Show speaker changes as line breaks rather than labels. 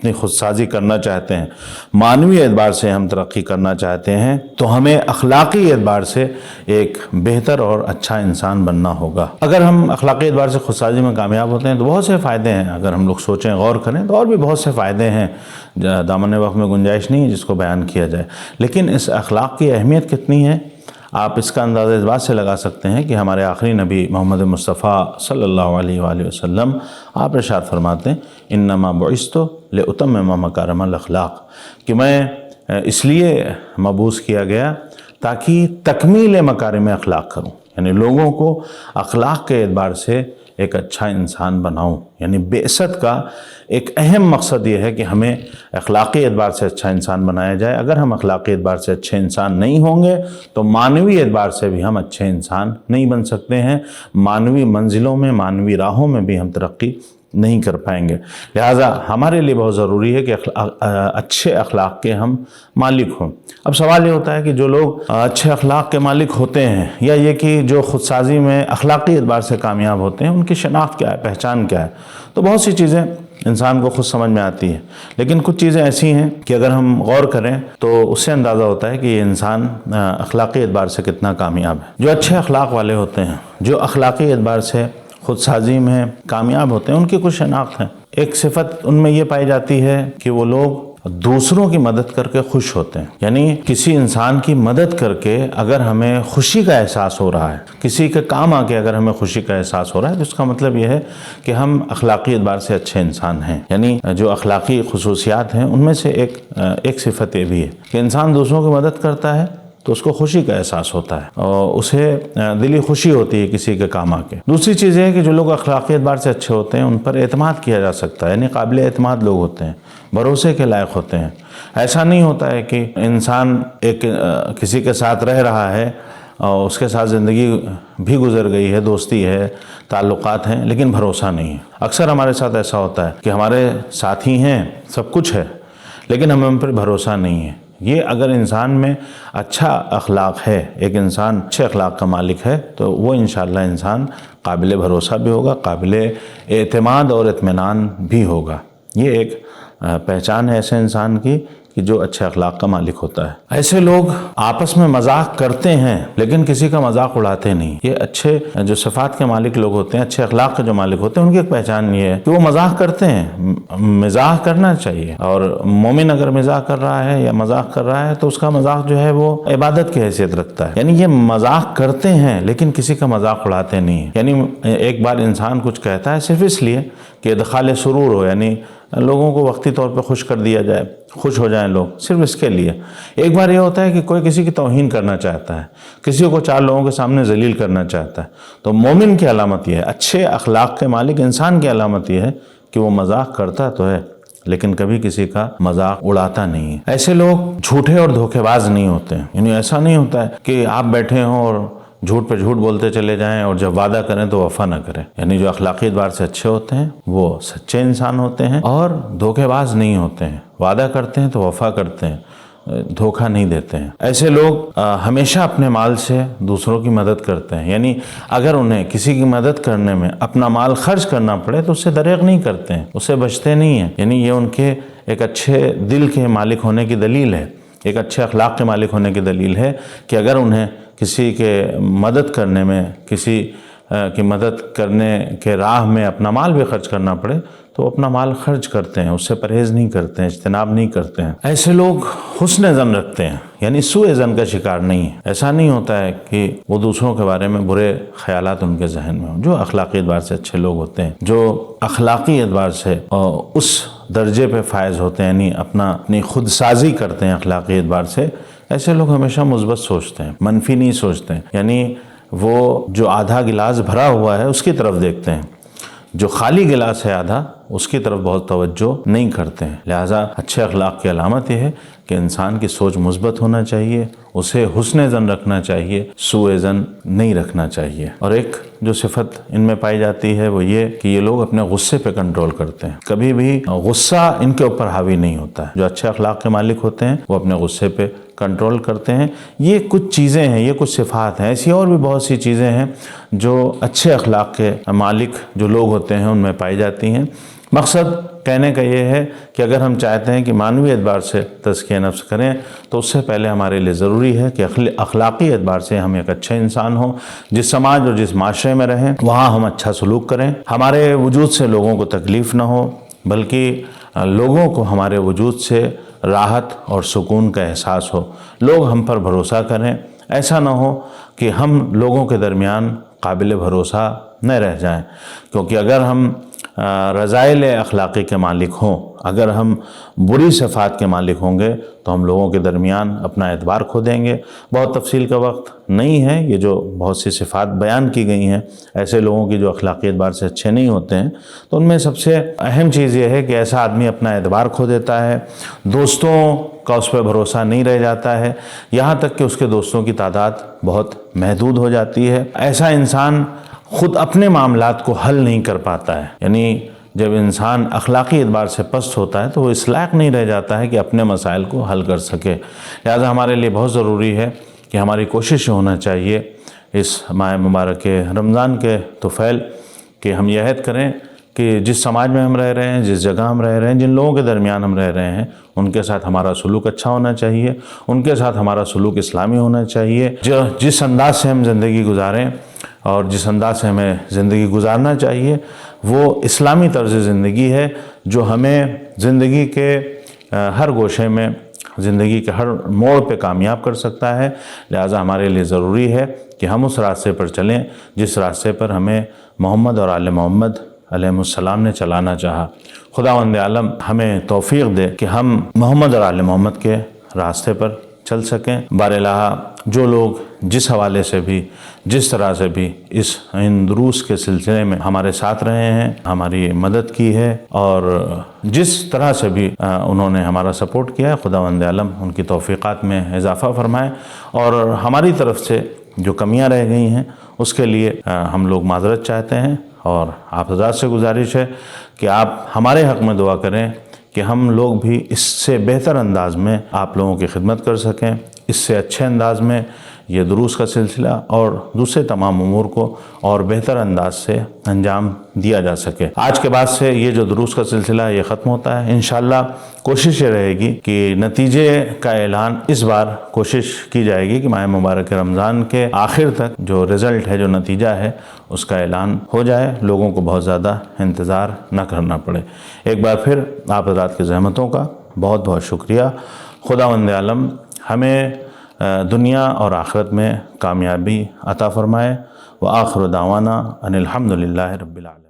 اپنی خود سازی کرنا چاہتے ہیں، معنوی اعتبار سے ہم ترقی کرنا چاہتے ہیں، تو ہمیں اخلاقی اعتبار سے ایک بہتر اور اچھا انسان بننا ہوگا۔ اگر ہم اخلاقی اعتبار سے خود سازی میں کامیاب ہوتے ہیں تو بہت سے فائدے ہیں، اگر ہم لوگ سوچیں، غور کریں تو اور بھی بہت سے فائدے ہیں، دامن وقت میں گنجائش نہیں ہے جس کو بیان کیا جائے۔ لیکن اس اخلاق کی اہمیت کتنی ہے، آپ اس کا اندازہ اس بات سے لگا سکتے ہیں کہ ہمارے آخری نبی محمد مصطفیٰ صلی اللہ علیہ وآلہ وسلم آپ ارشاد فرماتے ہیں انما بعثت لاتمم مکارم الاخلاق، کہ میں اس لیے مبعوث کیا گیا تاکہ تکمیل مکارم اخلاق کروں، یعنی لوگوں کو اخلاق کے اعتبار سے ایک اچھا انسان بناؤں۔ یعنی بعثت کا ایک اہم مقصد یہ ہے کہ ہمیں اخلاقی اعتبار سے اچھا انسان بنایا جائے۔ اگر ہم اخلاقی اعتبار سے اچھے انسان نہیں ہوں گے تو معنوی اعتبار سے بھی ہم اچھے انسان نہیں بن سکتے ہیں، معنوی منزلوں میں، معنوی راہوں میں بھی ہم ترقی نہیں کر پائیں گے۔ لہٰذا ہمارے لیے بہت ضروری ہے کہ اچھے اخلاق کے ہم مالک ہوں۔ اب سوال یہ ہوتا ہے کہ جو لوگ اچھے اخلاق کے مالک ہوتے ہیں، یا یہ کہ جو خود سازی میں اخلاقی اعتبار سے کامیاب ہوتے ہیں، ان کی شناخت کیا ہے، پہچان کیا ہے؟ تو بہت سی چیزیں انسان کو خود سمجھ میں آتی ہے، لیکن کچھ چیزیں ایسی ہیں کہ اگر ہم غور کریں تو اس سے اندازہ ہوتا ہے کہ یہ انسان اخلاقی اعتبار سے کتنا کامیاب ہے۔ جو اچھے اخلاق والے ہوتے ہیں، جو اخلاقی اعتبار سے خود سازی میں کامیاب ہوتے ہیں، ان کی کچھ شناخت ہیں۔ ایک صفت ان میں یہ پائی جاتی ہے کہ وہ لوگ دوسروں کی مدد کر کے خوش ہوتے ہیں، یعنی کسی انسان کی مدد کر کے اگر ہمیں خوشی کا احساس ہو رہا ہے، کسی کے کام آ کے اگر ہمیں خوشی کا احساس ہو رہا ہے، تو اس کا مطلب یہ ہے کہ ہم اخلاقی اعتبار سے اچھے انسان ہیں۔ یعنی جو اخلاقی خصوصیات ہیں ان میں سے ایک صفت یہ بھی ہے کہ انسان دوسروں کی مدد کرتا ہے تو اس کو خوشی کا احساس ہوتا ہے اور اسے دلی خوشی ہوتی ہے کسی کے کام آ کے۔ دوسری چیز یہ ہے کہ جو لوگ اخلاقی اعتبار سے اچھے ہوتے ہیں ان پر اعتماد کیا جا سکتا ہے، یعنی قابل اعتماد لوگ ہوتے ہیں، بھروسے کے لائق ہوتے ہیں۔ ایسا نہیں ہوتا ہے کہ انسان کسی کے ساتھ رہ رہا ہے اور اس کے ساتھ زندگی بھی گزر گئی ہے، دوستی ہے، تعلقات ہیں، لیکن بھروسہ نہیں ہے۔ اکثر ہمارے ساتھ ایسا ہوتا ہے کہ ہمارے ساتھی ہیں، سب کچھ ہے، لیکن ہمیں ان پر بھروسہ نہیں ہے۔ یہ اگر انسان میں اچھا اخلاق ہے، ایک انسان اچھے اخلاق کا مالک ہے، تو وہ انشاءاللہ انسان قابل بھروسہ بھی ہوگا، قابل اعتماد اور اطمینان بھی ہوگا۔ یہ ایک پہچان ہے ایسے انسان کی کہ جو اچھے اخلاق کا مالک ہوتا ہے۔ ایسے لوگ آپس میں مذاق کرتے ہیں لیکن کسی کا مذاق اڑاتے نہیں۔ یہ اچھے جو صفات کے مالک لوگ ہوتے ہیں، اچھے اخلاق کے جو مالک ہوتے ہیں، ان کی ایک پہچان یہ ہے کہ وہ مذاق کرتے ہیں۔ مزاح کرنا چاہیے، اور مومن اگر مزاح کر رہا ہے یا مذاق کر رہا ہے تو اس کا مذاق جو ہے وہ عبادت کی حیثیت رکھتا ہے۔ یعنی یہ مذاق کرتے ہیں لیکن کسی کا مذاق اڑاتے نہیں ہیں۔ یعنی ایک بار انسان کچھ کہتا ہے صرف اس لیے کہ ادخال سرور ہو، یعنی لوگوں کو وقتی طور پہ خوش کر دیا جائے، خوش ہو جائیں لوگ، صرف اس کے لیے۔ ایک بار یہ ہوتا ہے کہ کوئی کسی کی توہین کرنا چاہتا ہے، کسی کو چار لوگوں کے سامنے ذلیل کرنا چاہتا ہے، تو مومن کی علامت یہ ہے، اچھے اخلاق کے مالک انسان کی علامت یہ ہے کہ وہ مذاق کرتا تو ہے لیکن کبھی کسی کا مذاق اڑاتا نہیں ہے۔ ایسے لوگ جھوٹے اور دھوکے باز نہیں ہوتے ہیں۔ یعنی ایسا نہیں ہوتا ہے کہ آپ بیٹھے ہوں اور جھوٹ پہ جھوٹ بولتے چلے جائیں اور جب وعدہ کریں تو وفا نہ کریں۔ یعنی جو اخلاقی اعتبار سے اچھے ہوتے ہیں وہ سچے انسان ہوتے ہیں اور دھوکے باز نہیں ہوتے ہیں، وعدہ کرتے ہیں تو وفا کرتے ہیں، دھوکہ نہیں دیتے ہیں۔ ایسے لوگ ہمیشہ اپنے مال سے دوسروں کی مدد کرتے ہیں، یعنی اگر انہیں کسی کی مدد کرنے میں اپنا مال خرچ کرنا پڑے تو اس سے دریغ نہیں کرتے ہیں، اس سے بچتے نہیں ہیں۔ یعنی یہ ان کے ایک اچھے دل کے مالک ہونے کی دلیل ہے، ایک اچھے اخلاق کے مالک ہونے کی دلیل ہے کہ اگر انہیں کسی کے مدد کرنے میں، کسی کی مدد کرنے کے راہ میں اپنا مال بھی خرچ کرنا پڑے تو اپنا مال خرچ کرتے ہیں، اس سے پرہیز نہیں کرتے ہیں، اجتناب نہیں کرتے ہیں۔ ایسے لوگ حسن ظن رکھتے ہیں، یعنی سوء ظن کا شکار نہیں ہے۔ ایسا نہیں ہوتا ہے کہ وہ دوسروں کے بارے میں برے خیالات ان کے ذہن میں ہوں۔ جو اخلاقی اعتبار سے اچھے لوگ ہوتے ہیں، جو اخلاقی اعتبار سے اس درجے پہ فائز ہوتے ہیں، یعنی اپنی خود سازی کرتے ہیں اخلاقی اعتبار سے، ایسے لوگ ہمیشہ مثبت سوچتے ہیں، منفی نہیں سوچتے ہیں۔ یعنی وہ جو آدھا گلاس بھرا ہوا ہے اس کی طرف دیکھتے ہیں، جو خالی گلاس ہے آدھا اس کی طرف بہت توجہ نہیں کرتے ہیں۔ لہٰذا اچھے اخلاق کی علامت یہ ہے کہ انسان کی سوچ مثبت ہونا چاہیے، اسے حسن ظن رکھنا چاہیے، سوء ظن نہیں رکھنا چاہیے۔ اور ایک جو صفت ان میں پائی جاتی ہے وہ یہ کہ یہ لوگ اپنے غصے پہ کنٹرول کرتے ہیں، کبھی بھی غصہ ان کے اوپر حاوی نہیں ہوتا ہے۔ جو اچھے اخلاق کے مالک ہوتے ہیں وہ اپنے غصے پہ کنٹرول کرتے ہیں۔ یہ کچھ چیزیں ہیں، یہ کچھ صفات ہیں، ایسی اور بھی بہت سی چیزیں ہیں جو اچھے اخلاق کے مالک جو لوگ ہوتے ہیں ان میں پائی جاتی ہیں۔ مقصد کہنے کا یہ ہے کہ اگر ہم چاہتے ہیں کہ معنوی اعتبار سے تزکیہ نفس کریں تو اس سے پہلے ہمارے لیے ضروری ہے کہ اخلاقی اعتبار سے ہم ایک اچھے انسان ہوں، جس سماج اور جس معاشرے میں رہیں وہاں ہم اچھا سلوک کریں، ہمارے وجود سے لوگوں کو تکلیف نہ ہو، بلکہ لوگوں کو ہمارے وجود سے راحت اور سکون کا احساس ہو، لوگ ہم پر بھروسہ کریں، ایسا نہ ہو کہ ہم لوگوں کے درمیان قابل بھروسہ نہ رہ جائیں، کیونکہ اگر ہم رذائل اخلاقی کے مالک ہوں، اگر ہم بری صفات کے مالک ہوں گے تو ہم لوگوں کے درمیان اپنا اعتبار کھو دیں گے۔ بہت تفصیل کا وقت نہیں ہے، یہ جو بہت سی صفات بیان کی گئی ہیں ایسے لوگوں کی جو اخلاقی اعتبار سے اچھے نہیں ہوتے ہیں، تو ان میں سب سے اہم چیز یہ ہے کہ ایسا آدمی اپنا اعتبار کھو دیتا ہے، دوستوں کا اس پہ بھروسہ نہیں رہ جاتا ہے، یہاں تک کہ اس کے دوستوں کی تعداد بہت محدود ہو جاتی ہے۔ ایسا انسان خود اپنے معاملات کو حل نہیں کر پاتا ہے، یعنی جب انسان اخلاقی اعتبار سے پست ہوتا ہے تو وہ اس لائق نہیں رہ جاتا ہے کہ اپنے مسائل کو حل کر سکے۔ لہذا ہمارے لیے بہت ضروری ہے کہ ہماری کوشش ہونا چاہیے اس ماہ مبارک رمضان کے طفیل کہ ہم یہ عہد کریں کہ جس سماج میں ہم رہ رہے ہیں، جس جگہ ہم رہ رہے ہیں، جن لوگوں کے درمیان ہم رہ رہے ہیں، ان کے ساتھ ہمارا سلوک اچھا ہونا چاہیے، ان کے ساتھ ہمارا سلوک اسلامی ہونا چاہیے، جس انداز سے ہم زندگی گزاریں اور جس انداز سے ہمیں زندگی گزارنا چاہیے وہ اسلامی طرز زندگی ہے جو ہمیں زندگی کے ہر گوشے میں، زندگی کے ہر موڑ پہ کامیاب کر سکتا ہے۔ لہٰذا ہمارے لیے ضروری ہے کہ ہم اس راستے پر چلیں جس راستے پر ہمیں محمد اور آل محمد علیہ السلام نے چلانا چاہا۔ خداوند عالم ہمیں توفیق دے کہ ہم محمد اور آل محمد کے راستے پر چل سکیں۔ بارالہ جو لوگ جس حوالے سے بھی، جس طرح سے بھی ان دروس کے سلسلے میں ہمارے ساتھ رہے ہیں، ہماری مدد کی ہے اور جس طرح سے بھی انہوں نے ہمارا سپورٹ کیا ہے، خداوند عالم ان کی توفیقات میں اضافہ فرمائے، اور ہماری طرف سے جو کمیاں رہ گئی ہیں اس کے لیے ہم لوگ معذرت چاہتے ہیں، اور آپ حضرات سے گزارش ہے کہ آپ ہمارے حق میں دعا کریں کہ ہم لوگ بھی اس سے بہتر انداز میں آپ لوگوں کی خدمت کر سکیں، اس سے اچھے انداز میں یہ دروس کا سلسلہ اور دوسرے تمام امور کو اور بہتر انداز سے انجام دیا جا سکے۔ آج کے بعد سے یہ جو دروس کا سلسلہ یہ ختم ہوتا ہے، انشاءاللہ کوشش یہ رہے گی کہ نتیجے کا اعلان اس بار کوشش کی جائے گی کہ ماہ مبارک رمضان کے آخر تک جو رزلٹ ہے، جو نتیجہ ہے، اس کا اعلان ہو جائے، لوگوں کو بہت زیادہ انتظار نہ کرنا پڑے۔ ایک بار پھر آپ حضرات کی زحمتوں کا بہت بہت شکریہ۔ خداوند عالم ہمیں دنیا اور آخرت میں کامیابی عطا فرمائے۔ وآخر دعوانا ان الحمد للہ رب العالمین۔